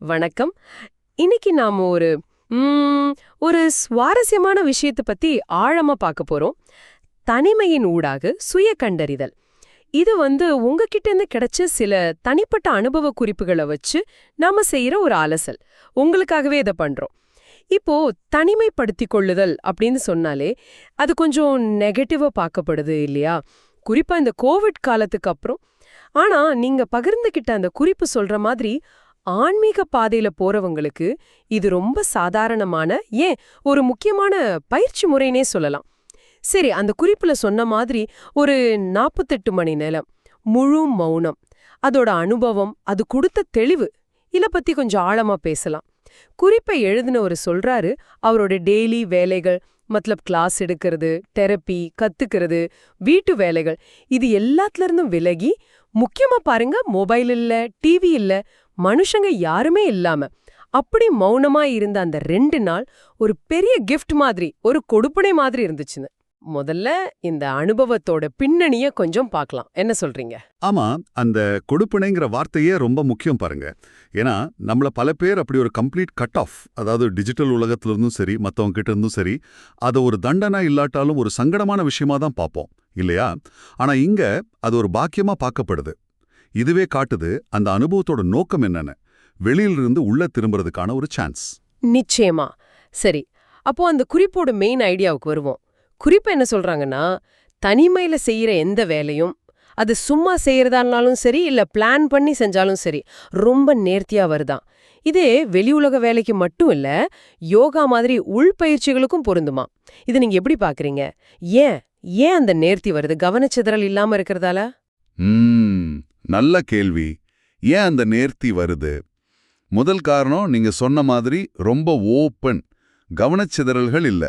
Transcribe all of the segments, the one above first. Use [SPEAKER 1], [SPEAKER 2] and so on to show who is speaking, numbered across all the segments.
[SPEAKER 1] வணக்கம். இன்னைக்கு நாம ஒரு சுவாரஸ்யமான விஷயத்தை பத்தி ஆழமா பார்க்க போறோம். தனிமையின் ஊடாக சுய கண்டறிதல். இது உங்ககிட்ட இருந்து கிடைச்ச சில தனிப்பட்ட அனுபவ குறிப்புகளை வச்சு நாம செய்யற ஒரு அலசல். உங்களுக்காகவே இதை பண்றோம். இப்போ தனிமைப்படுத்திக் கொள்ளுதல் அப்படின்னு சொன்னாலே அது கொஞ்சம் நெகட்டிவா பார்க்கப்படுது இல்லையா? குறிப்பா இந்த கோவிட் காலத்துக்கு அப்புறம். ஆனா நீங்க பகிர்ந்துகிட்ட அந்த குறிப்பு சொல்ற மாதிரி ஆன்மீக பாதையில போறவங்களுக்கு இது ரொம்ப சாதாரணமான, ஏன் ஒரு முக்கியமான பயிற்சி முறைனே சொல்லலாம். சரி, அந்த குறிப்புல சொன்ன மாதிரி ஒரு 48 மணி நேரம் முழு மௌனம், அதோட அனுபவம், அது கொடுத்த தெளிவு, இத பத்தி கொஞ்சம் ஆழமா பேசலாம். குறிப்பை எழுதினவர் சொல்றாரு, அவரோட டெய்லி வேலைகள், மத்தலப் கிளாஸ் எடுக்கிறது, தெரப்பி, கத்துக்கிறது, வீட்டு வேலைகள், இது எல்லாத்துல இருந்தும் விலகி, முக்கியமா பாருங்க, மொபைல் இல்ல, டிவி இல்ல, மனுஷங்க யாருமே இல்லாம அப்படி மௌனமா இருந்த அந்த 2 நாள் ஒரு பெரிய கிஃப்ட் மாதிரி, ஒரு கொடுப்பனை மாதிரி இருந்துச்சுன்னு. முதல்ல இந்த அனுபவத்தோட பின்னணிய கொஞ்சம் பார்க்கலாம். என்ன சொல்றீங்க?
[SPEAKER 2] ஆமா, அந்த கொடுப்பினைங்கிற வார்த்தையே ரொம்ப முக்கியம் பாருங்க. ஏன்னா நம்மள பல பேர் அப்படி ஒரு கம்ப்ளீட் கட் ஆஃப், அதாவது டிஜிட்டல் உலகத்துல இருந்தும் சரி, மத்தவங்க கிட்ட இருந்தும் சரி, அதை ஒரு தண்டனை இல்லாட்டாலும் ஒரு சங்கடமான விஷயமா தான் பார்ப்போம் இல்லையா? ஆனா இங்க அது ஒரு பாக்கியமா பார்க்கப்படுது. இதுவே காட்டுது அந்த அனுபவத்தோட நோக்கம் என்னன்னு. வெளியிலிருந்து உள்ள திரும்புறதுக்கான ஒரு சான்ஸ்.
[SPEAKER 1] நிச்சயமா. சரி, அப்போ அந்த குறிப்போட மெயின் ஐடியாவுக்கு வருவோம். குறிப்பு என்ன சொல்றாங்கன்னா, தனிமையில செய்யற எந்த வேலையும், அது சும்மா செய்யறதானாலும் சரி, இல்ல பிளான் பண்ணி செஞ்சாலும் சரி, ரொம்ப நேர்த்தியா வருதாம். இதே வெளி உலக வேலைக்கு மட்டும் இல்ல, யோகா மாதிரி உள்பயிற்சிகளுக்கும் பொருந்துமா. இது நீங்க எப்படி பாக்குறீங்க? ஏன் ஏன் அந்த நேர்த்தி வருது? கவனச்சிதறல் இல்லாம இருக்கிறதால?
[SPEAKER 2] நல்ல கேள்வி. ஏன் அந்த நேர்த்தி வருது? முதல் காரணம் நீங்க சொன்ன மாதிரி ரொம்ப ஓப்பன், கவனச்சிதறல்கள் இல்ல.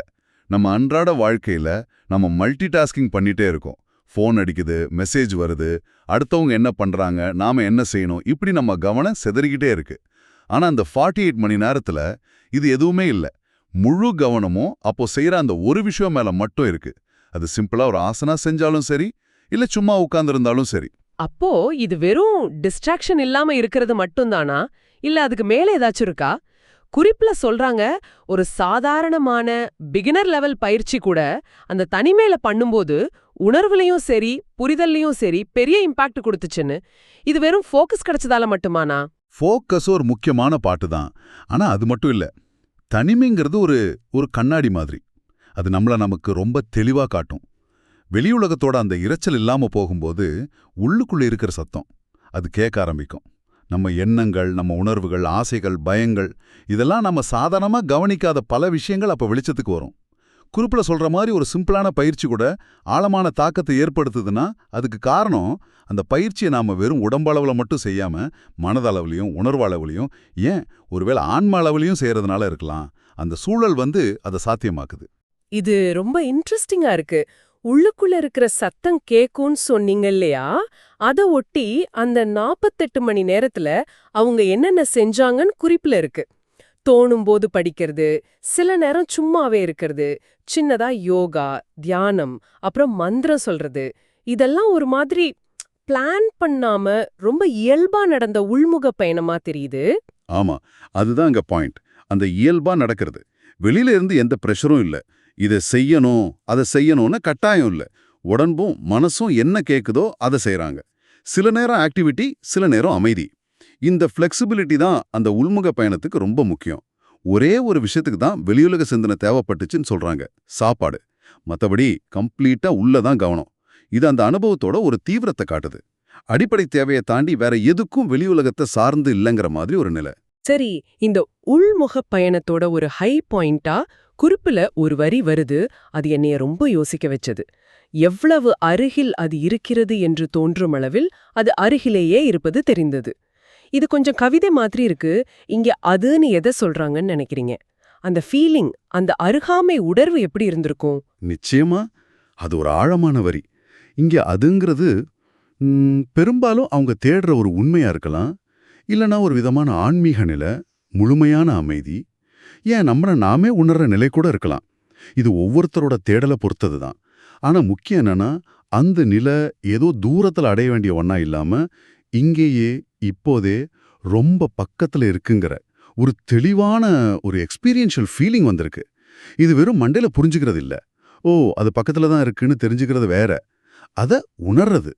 [SPEAKER 2] நம்ம அன்றாட வாழ்க்கையில நம்ம மல்டி டாஸ்கிங் பண்ணிட்டே இருக்கோம். ஃபோன் அடிக்குது, மெசேஜ் வருது, அடுத்தவங்க என்ன பண்றாங்க, நாம என்ன செய்யணும், இப்படி நம்ம கவனம் சிதறிக்கிட்டே இருக்கு. ஆனா அந்த 48 மணி நேரத்துல இது எதுவுமே இல்ல. முழு கவனமும் அப்போ செய்யற அந்த ஒரு விஷயம் மேல மட்டும் இருக்கு. அது சிம்பிளா ஒரு ஆசனா செஞ்சாலும் சரி, இல்ல சும்மா உட்கார்ந்திருந்தாலும் சரி.
[SPEAKER 1] அப்போ இது வெறும் டிஸ்ட்ராக்ஷன் இல்லாம இருக்கிறது மட்டும்தானா, இல்ல அதுக்கு மேல ஏதாச்சும் இருக்கா? குறிப்புல சொல்றாங்க, ஒரு சாதாரணமான பிகினர் லெவல் பயிற்சி கூட அந்த தனிமையில பண்ணும்போது உணர்வுலயும் சரி, புரிதல்லையும் சரி பெரிய இம்பாக்ட் கொடுத்துச்சுன்னு. இது வெறும் ஃபோக்கஸ் கிடைச்சதால மட்டுமானா?
[SPEAKER 2] ஃபோக்கஸ் ஒரு முக்கியமான பாட்டு தான். ஆனா அது மட்டும் இல்ல. தனிமைங்கிறது ஒரு ஒரு கண்ணாடி மாதிரி. அது நமக்கு ரொம்ப தெளிவா காட்டும். வெளியுலகத்தோட அந்த இரைச்சல் இல்லாம போகும்போது உள்ளுக்குள்ள இருக்கிற சத்தம் அது கேட்க ஆரம்பிக்கும். நம்ம எண்ணங்கள், நம்ம உணர்வுகள், ஆசைகள், பயங்கள், இதெல்லாம் நம்ம சாதாரணமா கவனிக்காத பல விஷயங்கள் அப்ப வெளிச்சத்துக்கு வரும். குறிப்பில் சொல்ற மாதிரி ஒரு சிம்பிளான பயிற்சி கூட ஆழமான தாக்கத்தை ஏற்படுத்துதுன்னா அதுக்கு காரணம் அந்த பயிற்சியை நாம வெறும் உடம்பளவுல மட்டும் செய்யாம மனதளவுலையும் உணர்வளவுலையும், ஏன் ஒருவேளை ஆன்ம அளவுலையும் செய்யறதுனால இருக்கலாம். அந்த சூழல் அதை சாத்தியமாக்குது.
[SPEAKER 1] இது ரொம்ப இன்ட்ரெஸ்டிங்கா இருக்கு. உள்ளுக்குள்ள இருக்கிற சத்தம் கேக்கும்னு சொன்னீங்க இல்லையா? அத ஒட்டி அந்த 48 மணி நேரத்துல அவங்க என்னென்ன செஞ்சாங்கன்னு குறிப்புல இருக்கு. தோணும் போது படிக்கிறது, சில நேரம் சும்மாவே இருக்கிறது, சின்னதா யோகா, தியானம், அப்புறம் மந்திரம் சொல்றது, இதெல்லாம் ஒரு மாதிரி பிளான் பண்ணாம ரொம்ப இயல்பா நடந்த உள்முக பயணமா தெரியுது.
[SPEAKER 2] ஆமா, அதுதான் அங்க பாயிண்ட். அந்த இயல்பா நடக்கிறது. வெளியில இருந்து எந்த பிரஷரும் இல்ல. இதை செய்யணும், அதை செய்யணும்னு கட்டாயம் இல்ல. உடம்பும் மனசும் என்ன கேக்குதோ அதை செய்றாங்க. சில நேரம் ஆக்டிவிட்டி, சில நேரம் அமைதி. இந்த ஃப்ளெக்சிபிலிட்டி தான் அந்த உள்முக பயணத்துக்கு ரொம்ப முக்கியம். ஒரே ஒரு விஷயத்துக்கு தான் வெளியுலக சிந்தனை தேவைப்பட்டுச்சுன்னு சொல்றாங்க, சாப்பாடு. மத்தபடி கம்ப்ளீட்டா உள்ளதான் கவனம். இது அந்த அனுபவத்தோட ஒரு தீவிரத்தை காட்டுது. அடிப்படை தேவையை தாண்டி வேற எதுக்கும் வெளியுலகத்தை சார்ந்து இல்லைங்கிற மாதிரி ஒரு நிலை.
[SPEAKER 1] சரி, இந்த உள்முக பயணத்தோட ஒரு ஹை பாயிண்டா குறிப்புல ஒரு வரி வருது. அது என்னைய ரொம்ப யோசிக்க வச்சது. எவ்வளவு அருகில் அது இருக்கிறது என்று தோன்றும் அளவில் அது அருகிலேயே இருப்பது தெரிந்தது. இது கொஞ்சம் கவிதை மாதிரி இருக்கு. இங்க அதுன்னு எதை சொல்றாங்கன்னு நினைக்கிறீங்க? அந்த ஃபீலிங், அந்த அருகாமை உணர்வு எப்படி இருந்திருக்கும்?
[SPEAKER 2] நிச்சயமா அது ஒரு ஆழமான வரி. இங்க அதுங்கிறது பெரும்பாலும் அவங்க தேடுற ஒரு உண்மையா இருக்கலாம். இல்லனா ஒரு விதமான ஆன்மீக நிலை, முழுமையான அமைதி, ஏன் நம்மள நாமே உணர்ற நிலை கூட இருக்கலாம். இது ஒவ்வொருத்தரோட தேடலை பொறுத்தது தான். ஆனா முக்கியம் என்னன்னா, அந்த நிலை ஏதோ தூரத்துல அடைய வேண்டிய ஒண்ணா இல்லாம, இங்கேயே இப்போதே ரொம்ப பக்கத்துல இருக்குங்கிற ஒரு தெளிவான ஒரு எக்ஸ்பீரியன்ஷியல் ஃபீலிங் வந்திருக்கு. இது வெறும் மண்டையில புரிஞ்சுக்கிறது இல்ல. ஓ, அது பக்கத்துல தான் இருக்குன்னு தெரிஞ்சுக்கிறது வேற. அத உணர்றது.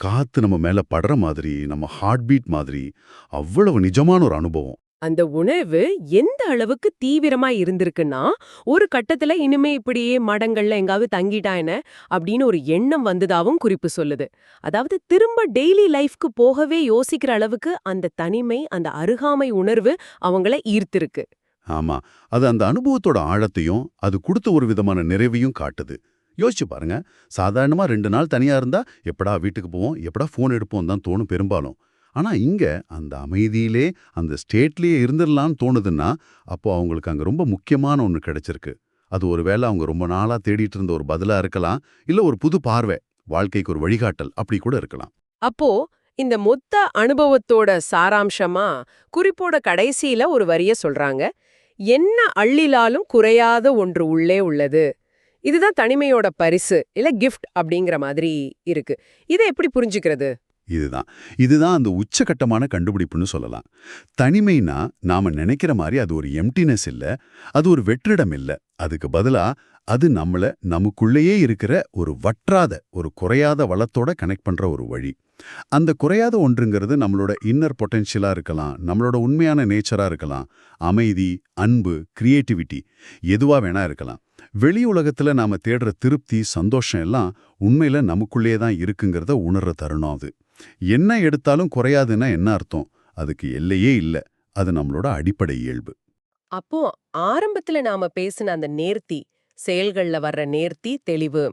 [SPEAKER 2] காத்து நம்ம மேல படுற மாதிரி, நம்ம ஹார்ட் பீட் மாதிரி, அவ்வளவு நிஜமான ஒரு அனுபவம்.
[SPEAKER 1] அந்த உணர்வு எந்த அளவுக்கு தீவிரமா இருந்திருக்குன்னா, ஒரு கட்டத்துல இனிமே இப்படியே மடங்கள்ல எங்காவது தங்கிட்டா என்ன அப்படின்னு ஒரு எண்ணம் வந்ததாவும் குறிப்பு சொல்லுது. அதாவது திரும்ப டெய்லி லைஃப்க்கு போகவே யோசிக்கிற அளவுக்கு அந்த தனிமை, அந்த அருகாமை உணர்வு அவங்கள ஈர்த்திருக்கு.
[SPEAKER 2] ஆமா. அது அந்த அனுபவத்தோட ஆழத்தையும், அது குடுத்த ஒரு விதமான நிறைவையும் காட்டுது. யோசிச்சு பாருங்க. சாதாரணமா 2 நாள் தனியா இருந்தா, எப்படா வீட்டுக்கு போவோம், எப்படா ஃபோன் எடுப்போம் தான் தோணும் பெரும்பாலும். ஆனா இங்க அந்த அமைதியிலே, அந்த ஸ்டேட்லயே இருந்துடலாம்னு தோணுதுன்னா, அப்போ அவங்களுக்கு அங்க ரொம்ப முக்கியமான ஒண்ணு கிடைச்சிருக்கு. அது ஒருவேளை அவங்க ரொம்ப நாளா தேடிட்டு இருந்த ஒரு பதிலா இருக்கலாம், இல்ல ஒரு புது பார்வை, வாழ்க்கைக்கு ஒரு வழிகாட்டல் அப்படி கூட இருக்கலாம்.
[SPEAKER 1] அப்போ இந்த மொத்த அனுபவத்தோட சாராம்சமா குறிப்போட கடைசியில ஒரு வரிய சொல்றாங்க. என்ன அள்ளிலாலும் குறையாத ஒன்று உள்ளே உள்ளது. இதுதான் தனிமையோட பரிசு இல்ல கிஃப்ட் அப்படிங்கிற மாதிரி இருக்கு. இதை எப்படி புரிஞ்சுக்கிறது?
[SPEAKER 2] இதுதான் இதுதான் அந்த உச்சகட்டமான கண்டுபிடிப்புன்னு சொல்லலாம். தனிமைனா நாம நினைக்கிற மாதிரி அது ஒரு எம்டினஸ் இல்ல, அது ஒரு வெற்றிடம் இல்ல. அதுக்கு பதிலா அது நம்மள நமக்குள்ளேயே இருக்கிற ஒரு வற்றாத, ஒரு குறையாத வளத்தோட கனெக்ட் பண்ற ஒரு வழி. அந்த குறையாத ஒன்றுங்கிறது நம்மளோட இன்னர் பொட்டென்ஷியலா இருக்கலாம், நம்மளோட உண்மையான நேச்சரா இருக்கலாம், அமைதி, அன்பு, கிரியேட்டிவிட்டி எதுவா வேணா இருக்கலாம். வெளி உலகத்துல நாம தேடுற திருப்தி, சந்தோஷம் எல்லாம் உண்மையில நமக்குள்ளேயே தான் இருக்குங்கிறத உணர்ற தருணம் அது. என்ன எடுத்தாலும் குறையாதுன்னா என்ன அர்த்தம்? அதுக்கு எல்லையே இல்ல. அது நம்மளோட அடிப்படை இயல்பு.
[SPEAKER 1] அப்போ ஆரம்பத்துல நாம பேசின அந்த நேர்த்தி, செயல்கள்ல வர்ற நேர்த்தி, தெளிவு,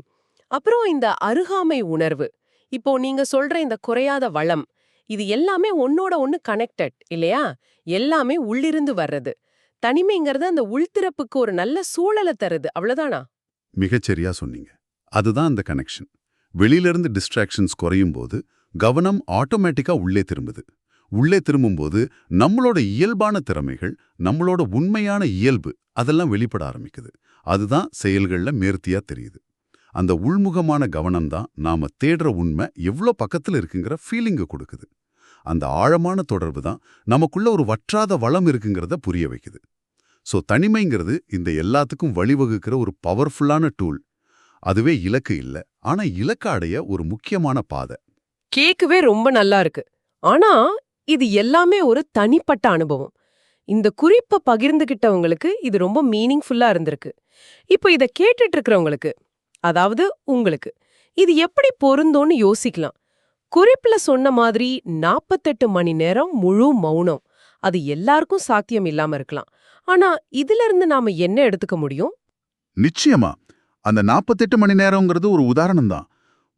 [SPEAKER 1] அப்புறம் இந்த அருகாமை உணர்வு, இப்போ நீங்க சொல்ற இந்த குறையாத வளம், இது எல்லாமே ஒன்னோட ஒன்னு கனெக்டட் இல்லையா? எல்லாமே உள்ளிருந்து வர்றது. தனிமைங்கிறது அந்த உள்திறப்புக்கு ஒரு நல்ல சூழலை தருது, அவ்வளவுதானா?
[SPEAKER 2] மிகச்சரியா சொன்னீங்க. அதுதான் அந்த கனெக்ஷன். வெளியிலிருந்து டிஸ்ட்ராக்ஷன்ஸ் குறையும் போது கவனம் ஆட்டோமேட்டிக்கா உள்ளே திரும்புது. உள்ளே திரும்பும்போது நம்மளோட இயல்பான திறமைகள், நம்மளோட உண்மையான இயல்பு அதெல்லாம் வெளிப்பட ஆரம்பிக்குது. அதுதான் செயல்கள்ல நேர்த்தியா தெரியுது. அந்த உள்முகமான கவனம் தான் நாம தேடுற உண்மை எவ்வளோ பக்கத்துல இருக்குங்கிற ஃபீலிங்க கொடுக்குது. அந்த ஆழமான தொடர்பு தான் நமக்குள்ள ஒரு வற்றாத வளம் இருக்குங்கிறத புரிய வைக்குது. ஸோ தனிமைங்கிறது இந்த எல்லாத்துக்கும் வழிவகுக்கிற ஒரு பவர்ஃபுல்லான டூல். அதுவே இலக்கு இல்ல, ஆனா இலக்க அடைய ஒரு முக்கியமான பாதை.
[SPEAKER 1] கேக்கவே ரொம்ப நல்லா இருக்கு. ஆனா இது எல்லாமே ஒரு தனிப்பட்ட அனுபவம். இந்த குறிப்பை பகிர்ந்துகிட்டவங்களுக்கு இது ரொம்ப மீனிங்ஃபுல்லா இருந்திருக்கு. இப்போ இத கேட்டுட்டு இருக்கிறவங்களுக்கு, அதாவது உங்களுக்கு, இது எப்படி பொருந்தோன்னு யோசிக்கலாம். குறிப்புல சொன்ன மாதிரி 48 மணி நேரம் முழு மௌனம், அது எல்லாருக்கும் சாத்தியம் இல்லாம இருக்கலாம். ஆனா இதுல இருந்து நாம என்ன எடுத்துக்க முடியும்?
[SPEAKER 2] நிச்சயமா. அந்த 48 மணி நேரம்ங்கிறது ஒரு உதாரணம் தான்.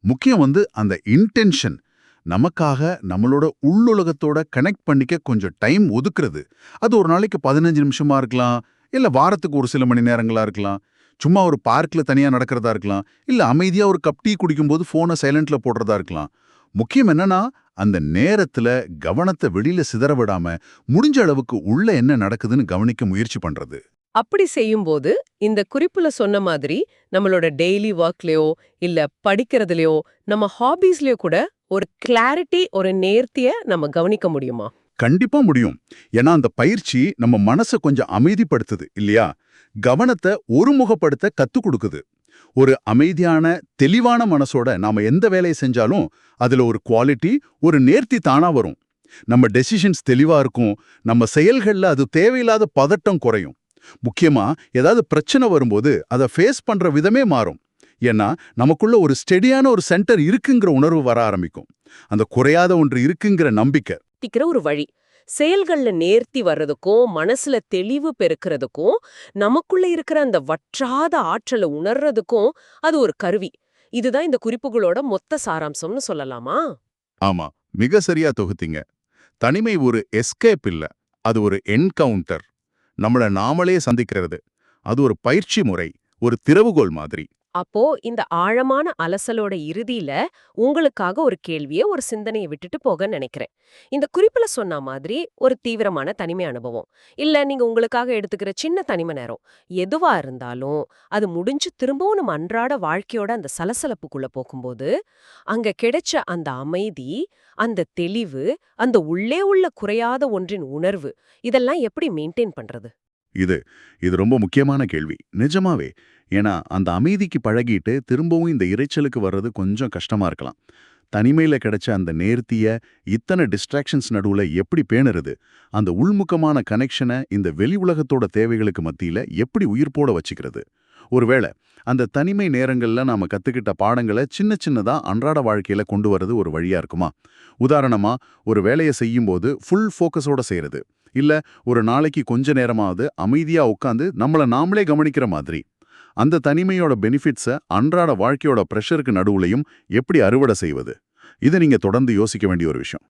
[SPEAKER 2] முக்கியம் அந்த இன்டென்ஷன். நமக்காக நம்மளோட உள்ளுலகத்தோட கனெக்ட் பண்ணிக்க கொஞ்சம் டைம் ஒதுக்குறது. அது ஒரு நாளைக்கு 15 நிமிஷமா இருக்கலாம், இல்ல வாரத்துக்கு ஒரு சில மணி நேரங்களா இருக்கலாம். சும்மா ஒரு பார்க்ல தனியா நடக்கிறதா இருக்கலாம், இல்ல அமைதியா ஒரு கப் டீ குடிக்கும்போது ஃபோனை சைலண்ட்ல போடுறதா இருக்கலாம். முக்கியம் என்னன்னா, அந்த நேரத்துல கவனத்தை வெளியில சிதற விடாம, முடிஞ்ச அளவுக்கு உள்ள என்ன நடக்குதுன்னு கவனிக்க முயற்சி பண்றது.
[SPEAKER 1] அப்படி செய்யும்போது இந்த குறிப்புல சொன்ன மாதிரி நம்மளோட டெய்லி ஒர்க்லயோ இல்ல படிக்கிறதுலயோ நம்ம ஹாபீஸ்லயோ கூட ஒரு கிளாரிட்டி, ஒரு நேர்த்திய நம்ம கவனிக்க முடியுமா?
[SPEAKER 2] கண்டிப்பா முடியும். ஏன்னா அந்த பயிற்சி நம்ம மனசை கொஞ்சம் அமைதிப்படுத்துது இல்லையா? கவனத்தை ஒருமுகப்படுத்த கத்துக் கொடுக்குது. ஒரு அமைதியான, தெளிவான மனசோட நாம எந்த வேலையை செஞ்சாலும் அதுல ஒரு குவாலிட்டி, ஒரு நேர்த்தி தானா வரும். நம்ம டெசிஷன்ஸ் தெளிவா இருக்கும். நம்ம செயல்கள்ல அது தேவையில்லாத பதட்டம் குறையும். முக்கியமா ஏதாவது பிரச்சனை வரும்போது அதை ஃபேஸ் பண்ற விதமே மாறும். ஏன்னா நமக்குள்ள ஒரு ஸ்டெடியான ஒரு சென்டர் இருக்குங்கிற உணர்வு வர ஆரம்பிக்கும். அந்த குறையாத ஒன்று இருக்குங்கிற நம்பிக்கை.
[SPEAKER 1] ஒரு வழி செயல்கள்ல நேர்த்தி வர்றதுக்கும் மனசுல தெளிவு பெருக்கிறதுக்கும் நமக்குள்ள இருக்கிற அந்த வற்றாத ஆற்றலை உணர்றதுக்கும் அது ஒரு கருவி. இதுதான் இந்த குறிப்புகளோட மொத்த சாராம்சம்னு சொல்லலாமா?
[SPEAKER 2] ஆமா, மிக சரியா தொகுத்தீங்க. தனிமை ஒரு எஸ்கேப் இல்ல, அது ஒரு என்கவுண்டர். நம்மள நாமளே சந்திக்கிறது. அது ஒரு பயிற்சி முறை, ஒரு திறவுகோல் மாதிரி.
[SPEAKER 1] அப்போ இந்த ஆழமான அலசலோட இறுதியில உங்களுக்காக ஒரு கேள்விய, ஒரு சிந்தனையை விட்டுட்டு போக நினைக்கிறேன். இந்த குறிப்புல சொன்ன மாதிரி ஒரு தீவிரமான தனிமை அனுபவம், இல்ல நீங்க உங்களுக்காக எடுத்துக்கிற சின்ன தனிமை நேரம், எதுவா இருந்தாலும் அது முடிஞ்சு திரும்பவும் நம்ம அன்றாட வாழ்க்கையோட அந்த சலசலப்புக்குள்ள போகும்போது, அங்க கிடைச்ச அந்த அமைதி, அந்த தெளிவு, அந்த உள்ளே உள்ள குறையாத ஒன்றின் உணர்வு, இதெல்லாம் எப்படி மெயின்டைன் பண்றது?
[SPEAKER 3] இது இது ரொம்ப முக்கியமான கேள்வி. நிஜமாவே. ஏன்னா, அந்த அமைதிக்கு பழகிட்டு திரும்பவும் இந்த இரைச்சலுக்கு வர்றது கொஞ்சம் கஷ்டமா இருக்கலாம். தனிமையில கிடைச்ச அந்த நேர்த்திய, இத்தனை டிஸ்ட்ராக்ஷன்ஸ் நடுவுல எப்படி பேணுறது? அந்த உள்முகமான கனெக்ஷன இந்த வெளி உலகத்தோட தேவைகளுக்கு மத்தியில எப்படி உயிர்ப்போட வச்சுக்கிறது? ஒருவேளை அந்த தனிமை நேரங்கள்ல நாம கத்துக்கிட்ட பாடங்கள சின்ன சின்னதா அன்றாட வாழ்க்கையில கொண்டு வர்றது ஒரு வழியா இருக்குமா? உதாரணமா, ஒரு வேலைய செய்யும்போது ஃபுல் ஃபோக்கஸோட செய்றது. இல்ல ஒரு நாளைக்கு கொஞ்ச நேரமாவது அமைதியா உட்காந்து நம்மள நாமளே கவனிக்கிற மாதிரி. அந்த தனிமையோட பெனிஃபிட்ஸ அன்றாட வாழ்க்கையோட பிரஷருக்கு நடுவுலையும் எப்படி அறுவடை செய்வது? இத நீங்க தொடர்ந்து யோசிக்க வேண்டிய ஒரு விஷயம்.